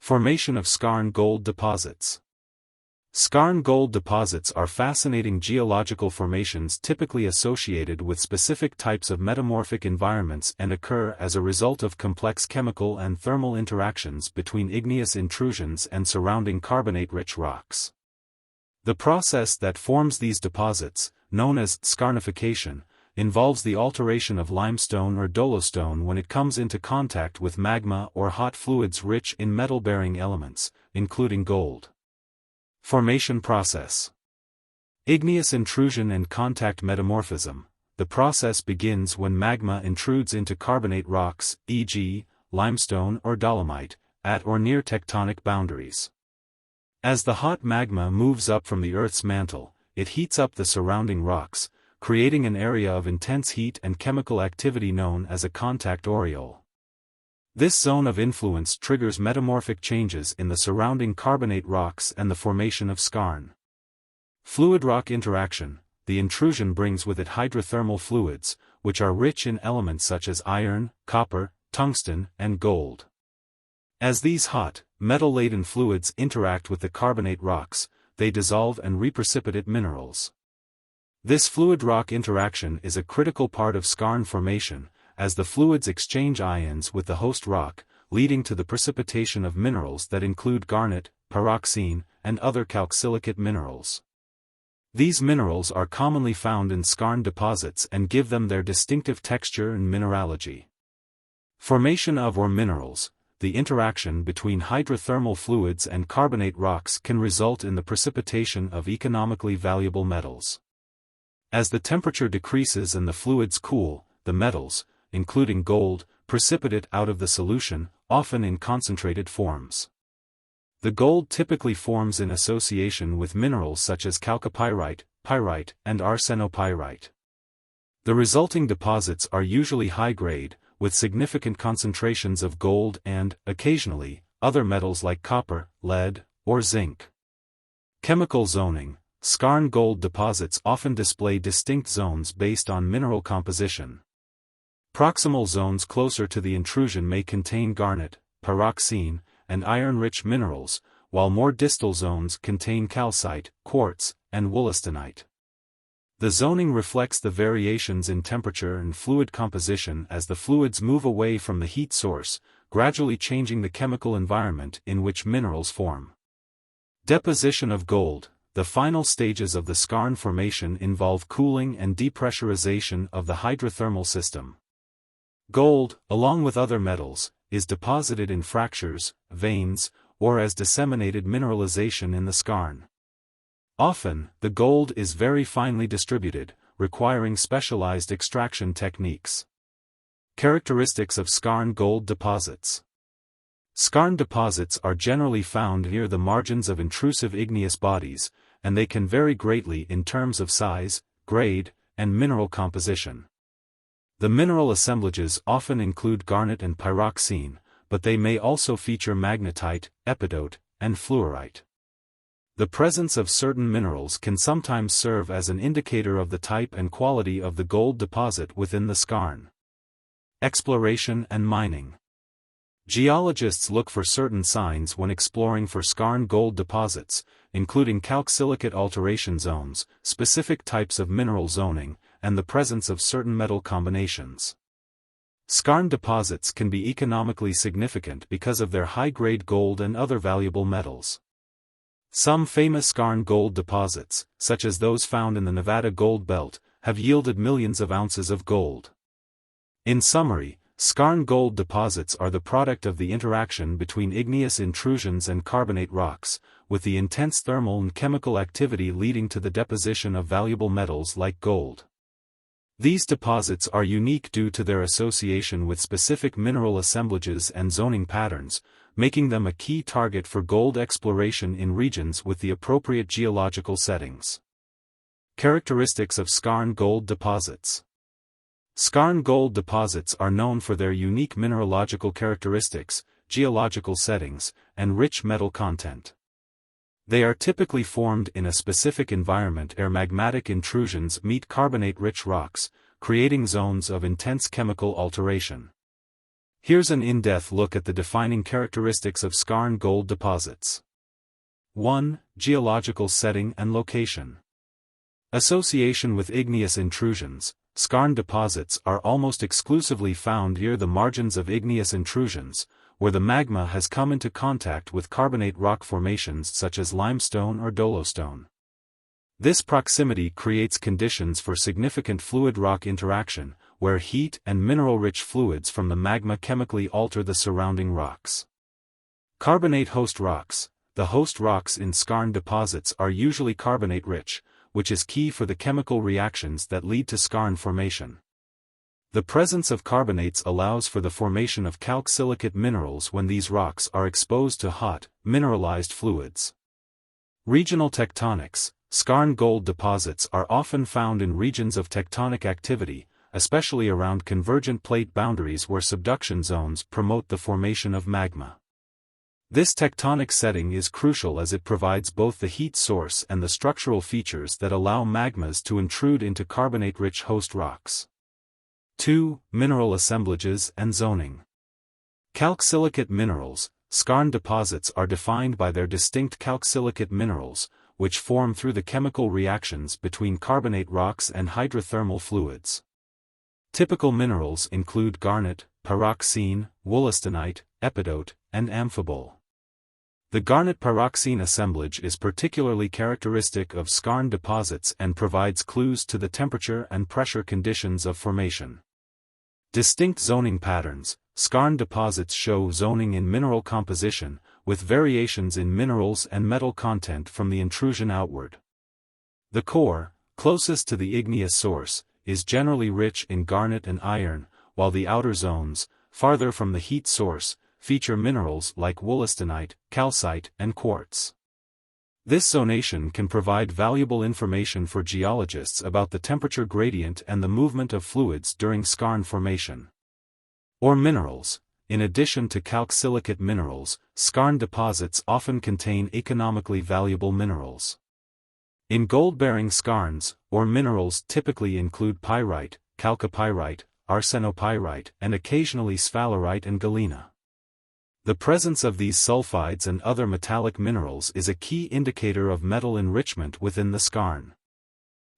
Formation of Skarn Gold Deposits. Skarn gold deposits are fascinating geological formations typically associated with specific types of metamorphic environments and occur as a result of complex chemical and thermal interactions between igneous intrusions and surrounding carbonate-rich rocks. The process that forms these deposits, known as skarnification, involves the alteration of limestone or dolostone when it comes into contact with magma or hot fluids rich in metal-bearing elements, including gold. Formation process. Igneous intrusion and contact metamorphism. The process begins when magma intrudes into carbonate rocks, e.g., limestone or dolomite, at or near tectonic boundaries. As the hot magma moves up from the Earth's mantle, it heats up the surrounding rocks, creating an area of intense heat and chemical activity known as a contact aureole. This zone of influence triggers metamorphic changes in the surrounding carbonate rocks and the formation of skarn. Fluid-rock interaction. The intrusion brings with it hydrothermal fluids, which are rich in elements such as iron, copper, tungsten, and gold. As these hot, metal-laden fluids interact with the carbonate rocks, they dissolve and reprecipitate minerals. This fluid-rock interaction is a critical part of skarn formation, as the fluids exchange ions with the host rock, leading to the precipitation of minerals that include garnet, pyroxene, and other calcsilicate minerals. These minerals are commonly found in skarn deposits and give them their distinctive texture and mineralogy. Formation of ore minerals. The interaction between hydrothermal fluids and carbonate rocks can result in the precipitation of economically valuable metals. As the temperature decreases and the fluids cool, the metals, including gold, precipitate out of the solution, often in concentrated forms. The gold typically forms in association with minerals such as chalcopyrite, pyrite, and arsenopyrite. The resulting deposits are usually high-grade, with significant concentrations of gold and, occasionally, other metals like copper, lead, or zinc. Chemical zoning. Skarn gold deposits often display distinct zones based on mineral composition. Proximal zones closer to the intrusion may contain garnet, pyroxene, and iron-rich minerals, while more distal zones contain calcite, quartz, and wollastonite. The zoning reflects the variations in temperature and fluid composition as the fluids move away from the heat source, gradually changing the chemical environment in which minerals form. Deposition of gold. The final stages of the skarn formation involve cooling and depressurization of the hydrothermal system. Gold, along with other metals, is deposited in fractures, veins, or as disseminated mineralization in the skarn. Often, the gold is very finely distributed, requiring specialized extraction techniques. Characteristics of skarn gold deposits. Skarn deposits are generally found near the margins of intrusive igneous bodies, and they can vary greatly in terms of size, grade, and mineral composition. The mineral assemblages often include garnet and pyroxene, but they may also feature magnetite, epidote, and fluorite. The presence of certain minerals can sometimes serve as an indicator of the type and quality of the gold deposit within the skarn. Exploration and mining. Geologists look for certain signs when exploring for skarn gold deposits, including calcsilicate alteration zones, specific types of mineral zoning, and the presence of certain metal combinations. Skarn deposits can be economically significant because of their high-grade gold and other valuable metals. Some famous skarn gold deposits, such as those found in the Nevada Gold Belt, have yielded millions of ounces of gold. In summary, skarn gold deposits are the product of the interaction between igneous intrusions and carbonate rocks, with the intense thermal and chemical activity leading to the deposition of valuable metals like gold. These deposits are unique due to their association with specific mineral assemblages and zoning patterns, making them a key target for gold exploration in regions with the appropriate geological settings. Characteristics of skarn gold deposits. Skarn gold deposits are known for their unique mineralogical characteristics, geological settings, and rich metal content. They are typically formed in a specific environment where magmatic intrusions meet carbonate-rich rocks, creating zones of intense chemical alteration. Here's an in-depth look at the defining characteristics of skarn gold deposits. 1. Geological setting and location. Association with igneous intrusions. Skarn deposits are almost exclusively found near the margins of igneous intrusions, where the magma has come into contact with carbonate rock formations such as limestone or dolostone. This proximity creates conditions for significant fluid-rock interaction, where heat and mineral-rich fluids from the magma chemically alter the surrounding rocks. Carbonate host rocks. The host rocks in skarn deposits are usually carbonate-rich, which is key for the chemical reactions that lead to skarn formation. The presence of carbonates allows for the formation of calc-silicate minerals when these rocks are exposed to hot, mineralized fluids. Regional tectonics. Skarn gold deposits are often found in regions of tectonic activity, especially around convergent plate boundaries where subduction zones promote the formation of magma. This tectonic setting is crucial as it provides both the heat source and the structural features that allow magmas to intrude into carbonate-rich host rocks. 2. Mineral assemblages and zoning. Calc-silicate minerals. Skarn deposits are defined by their distinct calc-silicate minerals, which form through the chemical reactions between carbonate rocks and hydrothermal fluids. Typical minerals include garnet, pyroxene, wollastonite, epidote, and amphibole. The garnet pyroxene assemblage is particularly characteristic of skarn deposits and provides clues to the temperature and pressure conditions of formation. Distinct zoning patterns. Skarn deposits show zoning in mineral composition, with variations in minerals and metal content from the intrusion outward. The core, closest to the igneous source, is generally rich in garnet and iron, while the outer zones, farther from the heat source, feature minerals like wollastonite, calcite, and quartz. This zonation can provide valuable information for geologists about the temperature gradient and the movement of fluids during skarn formation. Or minerals. In addition to calc-silicate minerals, skarn deposits often contain economically valuable minerals. In gold-bearing skarns, or minerals typically include pyrite, chalcopyrite, arsenopyrite, and occasionally sphalerite and galena. The presence of these sulfides and other metallic minerals is a key indicator of metal enrichment within the skarn.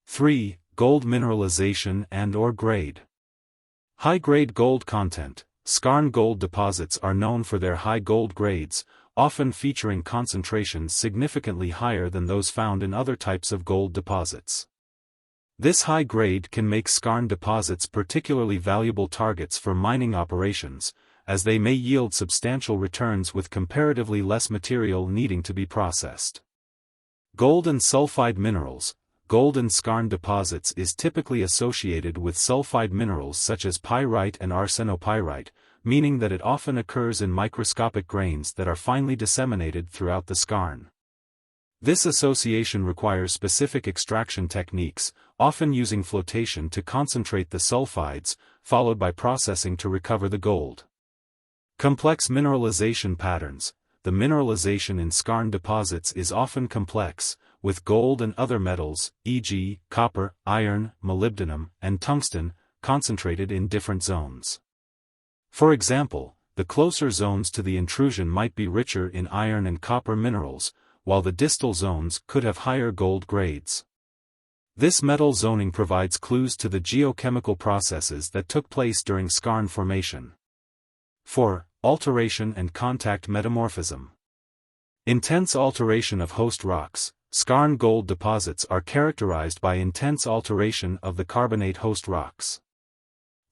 3. Gold mineralization and/or grade. High-grade gold content. Skarn gold deposits are known for their high gold grades, often featuring concentrations significantly higher than those found in other types of gold deposits. This high grade can make skarn deposits particularly valuable targets for mining operations, as they may yield substantial returns with comparatively less material needing to be processed. Gold and sulfide minerals. Gold in skarn deposits is typically associated with sulfide minerals such as pyrite and arsenopyrite, meaning that it often occurs in microscopic grains that are finely disseminated throughout the skarn. This association requires specific extraction techniques, often using flotation to concentrate the sulfides, followed by processing to recover the gold. Complex mineralization patterns. The mineralization in skarn deposits is often complex, with gold and other metals, e.g., copper, iron, molybdenum, and tungsten, concentrated in different zones. For example, the closer zones to the intrusion might be richer in iron and copper minerals, while the distal zones could have higher gold grades. This metal zoning provides clues to the geochemical processes that took place during skarn formation. 4. Alteration and contact metamorphism. Intense alteration of host rocks. Skarn gold deposits are characterized by intense alteration of the carbonate host rocks.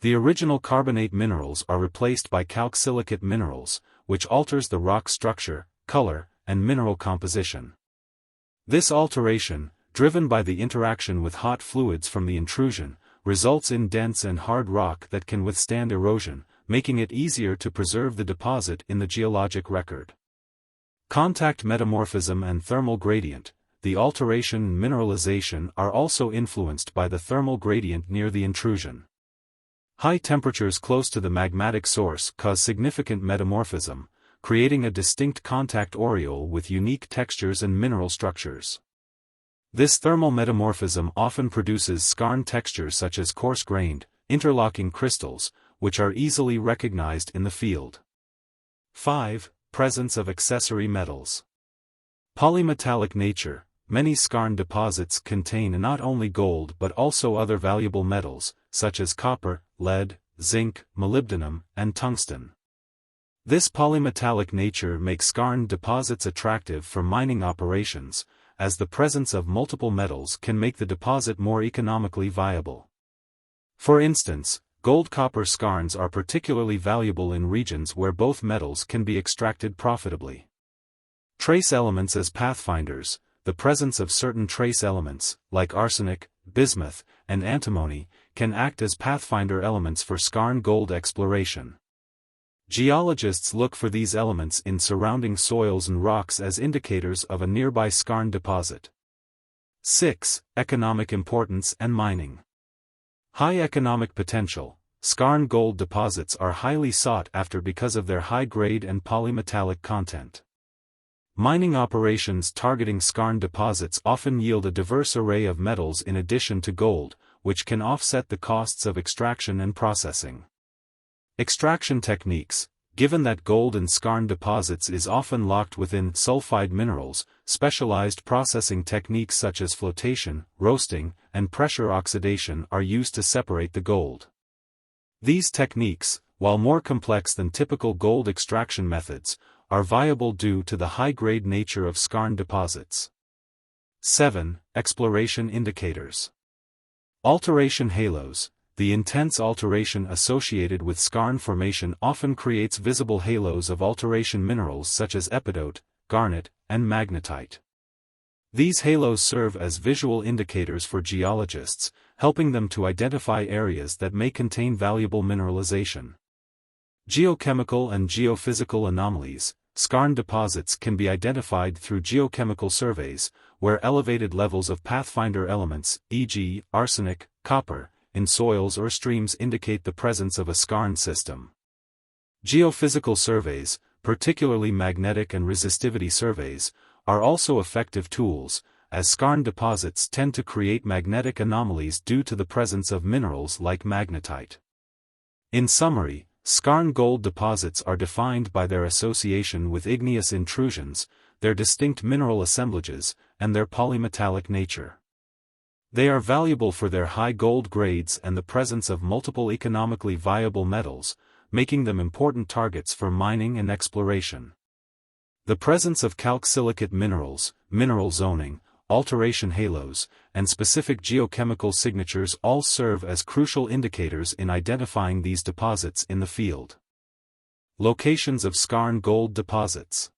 The original carbonate minerals are replaced by calc-silicate minerals, which alters the rock structure, color, and mineral composition. This alteration, driven by the interaction with hot fluids from the intrusion, results in dense and hard rock that can withstand erosion, making it easier to preserve the deposit in the geologic record. Contact metamorphism and thermal gradient. The alteration and mineralization are also influenced by the thermal gradient near the intrusion. High temperatures close to the magmatic source cause significant metamorphism, creating a distinct contact aureole with unique textures and mineral structures. This thermal metamorphism often produces skarn textures such as coarse-grained, interlocking crystals, which are easily recognized in the field. 5. Presence of accessory metals. Polymetallic nature. Many skarn deposits contain not only gold but also other valuable metals, such as copper, lead, zinc, molybdenum, and tungsten. This polymetallic nature makes skarn deposits attractive for mining operations, as the presence of multiple metals can make the deposit more economically viable. For instance, gold-copper skarns are particularly valuable in regions where both metals can be extracted profitably. Trace elements as pathfinders. The presence of certain trace elements, like arsenic, bismuth, and antimony, can act as pathfinder elements for skarn gold exploration. Geologists look for these elements in surrounding soils and rocks as indicators of a nearby skarn deposit. 6. Economic importance and mining. High economic potential. Skarn gold deposits are highly sought after because of their high grade and polymetallic content. Mining operations targeting skarn deposits often yield a diverse array of metals in addition to gold, which can offset the costs of extraction and processing. Extraction techniques. Given that gold in skarn deposits is often locked within sulfide minerals, specialized processing techniques such as flotation, roasting, and pressure oxidation are used to separate the gold. These techniques, while more complex than typical gold extraction methods, are viable due to the high-grade nature of skarn deposits. 7. Exploration indicators. Alteration halos. The intense alteration associated with skarn formation often creates visible halos of alteration minerals such as epidote, garnet, and magnetite. These halos serve as visual indicators for geologists, helping them to identify areas that may contain valuable mineralization. Geochemical and geophysical anomalies. Skarn deposits can be identified through geochemical surveys, where elevated levels of pathfinder elements, e.g., arsenic, copper, in soils or streams indicate the presence of a skarn system. Geophysical surveys, particularly magnetic and resistivity surveys, are also effective tools, as skarn deposits tend to create magnetic anomalies due to the presence of minerals like magnetite. In summary, skarn gold deposits are defined by their association with igneous intrusions, their distinct mineral assemblages, and their polymetallic nature. They are valuable for their high gold grades and the presence of multiple economically viable metals, making them important targets for mining and exploration. The presence of calc-silicate minerals, mineral zoning, alteration halos, and specific geochemical signatures all serve as crucial indicators in identifying these deposits in the field. Locations of skarn gold deposits.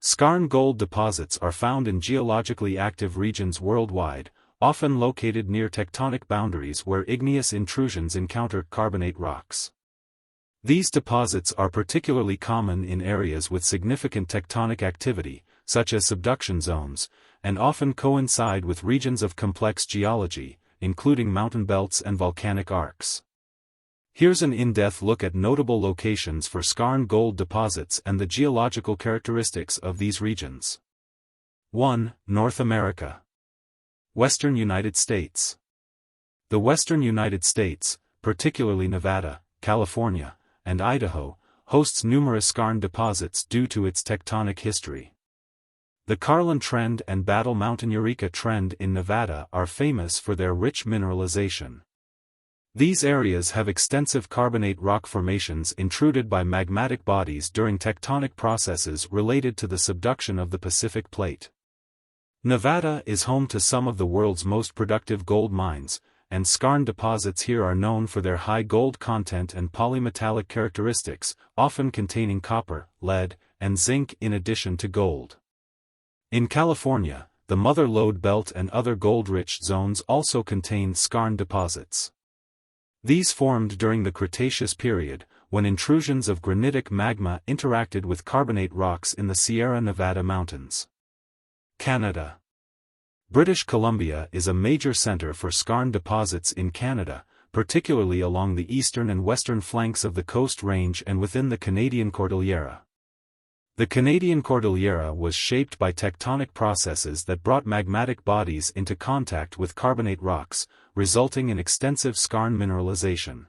Skarn gold deposits are found in geologically active regions worldwide, often located near tectonic boundaries where igneous intrusions encounter carbonate rocks. These deposits are particularly common in areas with significant tectonic activity, such as subduction zones, and often coincide with regions of complex geology, including mountain belts and volcanic arcs. Here's an in-depth look at notable locations for skarn gold deposits and the geological characteristics of these regions. 1. North America. Western United States. The western United States, particularly Nevada, California, and Idaho, hosts numerous skarn deposits due to its tectonic history. The Carlin Trend and Battle Mountain Eureka Trend in Nevada are famous for their rich mineralization. These areas have extensive carbonate rock formations intruded by magmatic bodies during tectonic processes related to the subduction of the Pacific Plate. Nevada is home to some of the world's most productive gold mines, and skarn deposits here are known for their high gold content and polymetallic characteristics, often containing copper, lead, and zinc in addition to gold. In California, the Mother Lode Belt and other gold-rich zones also contain skarn deposits. These formed during the Cretaceous period, when intrusions of granitic magma interacted with carbonate rocks in the Sierra Nevada mountains. Canada. British Columbia is a major center for skarn deposits in Canada, particularly along the eastern and western flanks of the Coast Range and within the Canadian Cordillera. The Canadian Cordillera was shaped by tectonic processes that brought magmatic bodies into contact with carbonate rocks, resulting in extensive skarn mineralization.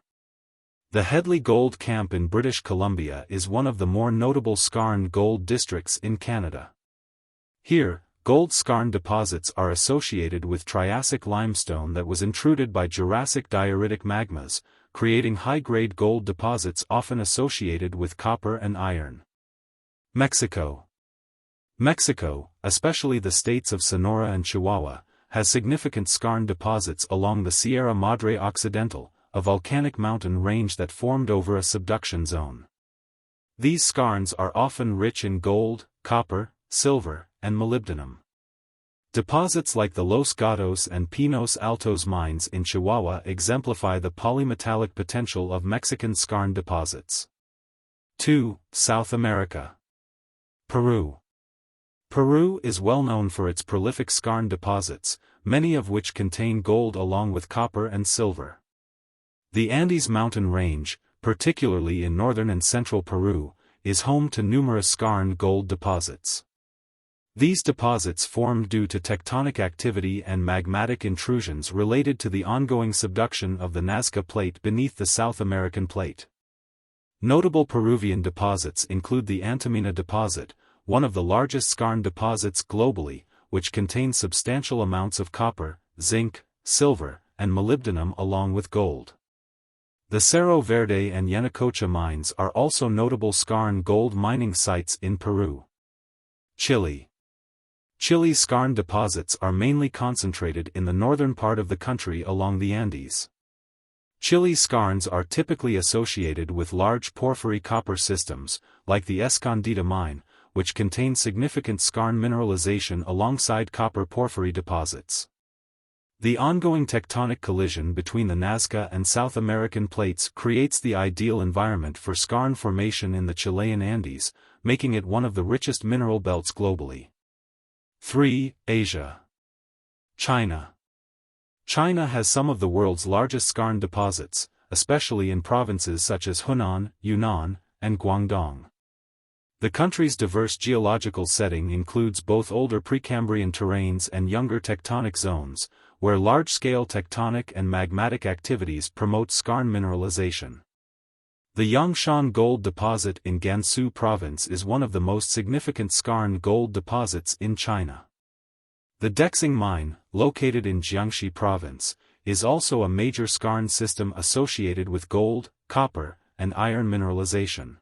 The Headley Gold Camp in British Columbia is one of the more notable skarn gold districts in Canada. Here, gold skarn deposits are associated with Triassic limestone that was intruded by Jurassic dioritic magmas, creating high-grade gold deposits often associated with copper and iron. Mexico. Mexico, especially the states of Sonora and Chihuahua, has significant skarn deposits along the Sierra Madre Occidental, a volcanic mountain range that formed over a subduction zone. These skarns are often rich in gold, copper, silver, and molybdenum. Deposits like the Los Gatos and Pinos Altos mines in Chihuahua exemplify the polymetallic potential of Mexican skarn deposits. 2. South America. Peru. Peru is well known for its prolific skarn deposits, many of which contain gold along with copper and silver. The Andes mountain range, particularly in northern and central Peru, is home to numerous skarn gold deposits. These deposits formed due to tectonic activity and magmatic intrusions related to the ongoing subduction of the Nazca Plate beneath the South American Plate. Notable Peruvian deposits include the Antamina deposit, one of the largest skarn deposits globally, which contains substantial amounts of copper, zinc, silver, and molybdenum along with gold. The Cerro Verde and Yanacocha mines are also notable skarn gold mining sites in Peru. Chile. Chile's skarn deposits are mainly concentrated in the northern part of the country along the Andes. Chile's skarns are typically associated with large porphyry copper systems, like the Escondida mine, which contains significant skarn mineralization alongside copper porphyry deposits. The ongoing tectonic collision between the Nazca and South American plates creates the ideal environment for skarn formation in the Chilean Andes, making it one of the richest mineral belts globally. 3. Asia. China. China has some of the world's largest skarn deposits, especially in provinces such as Hunan, Yunnan, and Guangdong. The country's diverse geological setting includes both older Precambrian terrains and younger tectonic zones, where large-scale tectonic and magmatic activities promote skarn mineralization. The Yangshan Gold Deposit in Gansu Province is one of the most significant skarn gold deposits in China. The Dexing Mine, located in Jiangxi Province, is also a major skarn system associated with gold, copper, and iron mineralization.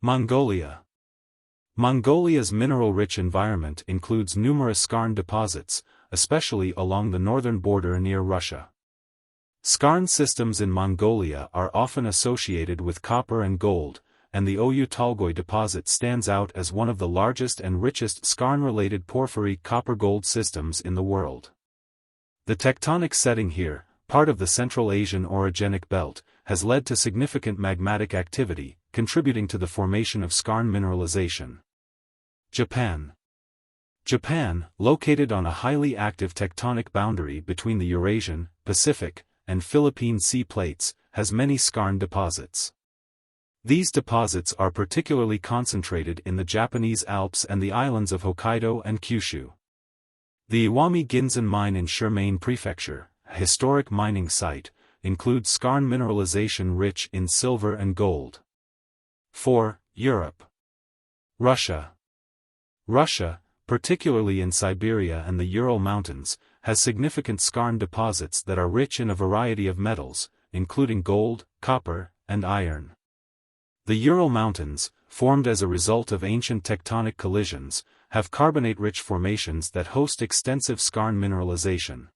Mongolia. Mongolia's mineral-rich environment includes numerous skarn deposits, especially along the northern border near Russia. Skarn systems in Mongolia are often associated with copper and gold, and the Oyu Tolgoi deposit stands out as one of the largest and richest skarn-related porphyry copper-gold systems in the world. The tectonic setting here, part of the Central Asian orogenic belt, has led to significant magmatic activity, contributing to the formation of skarn mineralization. Japan. Japan, located on a highly active tectonic boundary between the Eurasian, Pacific, and Philippine sea plates, has many skarn deposits. These deposits are particularly concentrated in the Japanese Alps and the islands of Hokkaido and Kyushu. The Iwami Ginzan mine in Shirmaine Prefecture, a historic mining site, includes skarn mineralization rich in silver and gold. 4. Europe. Russia. Russia, particularly in Siberia and the Ural Mountains, has significant skarn deposits that are rich in a variety of metals, including gold, copper, and iron. The Ural Mountains, formed as a result of ancient tectonic collisions, have carbonate-rich formations that host extensive skarn mineralization.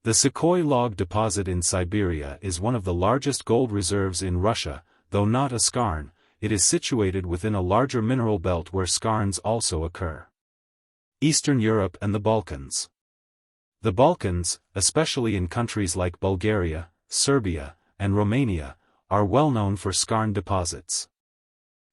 The Sukhoi log deposit in Siberia is one of the largest gold reserves in Russia, though not a skarn. It is situated within a larger mineral belt where skarns also occur. Eastern Europe and the Balkans. The Balkans, especially in countries like Bulgaria, Serbia, and Romania, are well known for skarn deposits.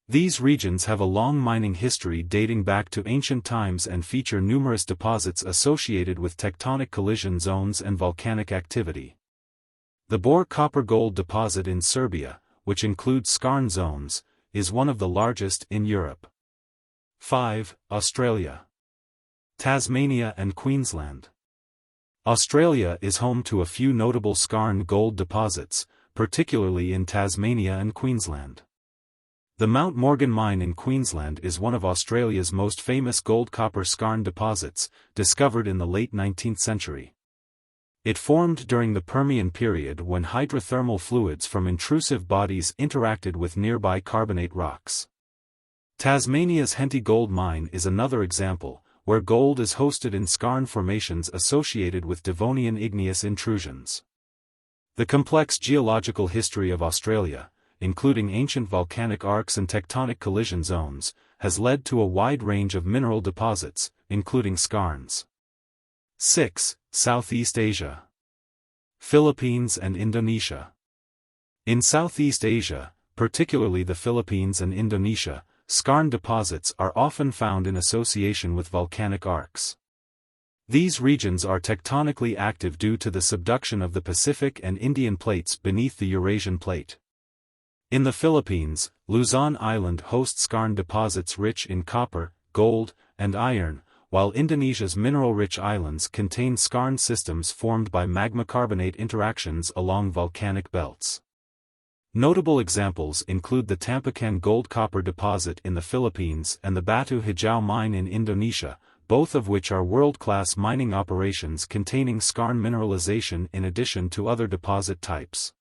These regions have a long mining history dating back to ancient times and feature numerous deposits associated with tectonic collision zones and volcanic activity. The Bor copper-gold deposit in Serbia, which includes skarn zones, is one of the largest in Europe. 5. Australia. Tasmania and Queensland. Australia is home to a few notable skarn gold deposits, particularly in Tasmania and Queensland. The Mount Morgan mine in Queensland is one of Australia's most famous gold-copper skarn deposits, discovered in the late 19th century. It formed during the Permian period when hydrothermal fluids from intrusive bodies interacted with nearby carbonate rocks. Tasmania's Henty Gold Mine is another example, where gold is hosted in skarn formations associated with Devonian igneous intrusions. The complex geological history of Australia, including ancient volcanic arcs and tectonic collision zones, has led to a wide range of mineral deposits, including skarns. 6. Southeast Asia. Philippines and Indonesia. In Southeast Asia, particularly the Philippines and Indonesia, skarn deposits are often found in association with volcanic arcs. These regions are tectonically active due to the subduction of the Pacific and Indian plates beneath the Eurasian plate. In the Philippines, Luzon Island hosts skarn deposits rich in copper, gold, and iron, while Indonesia's mineral-rich islands contain skarn systems formed by magma-carbonate interactions along volcanic belts. Notable examples include the Tampakan gold-copper deposit in the Philippines and the Batu Hijau mine in Indonesia, both of which are world-class mining operations containing skarn mineralization in addition to other deposit types.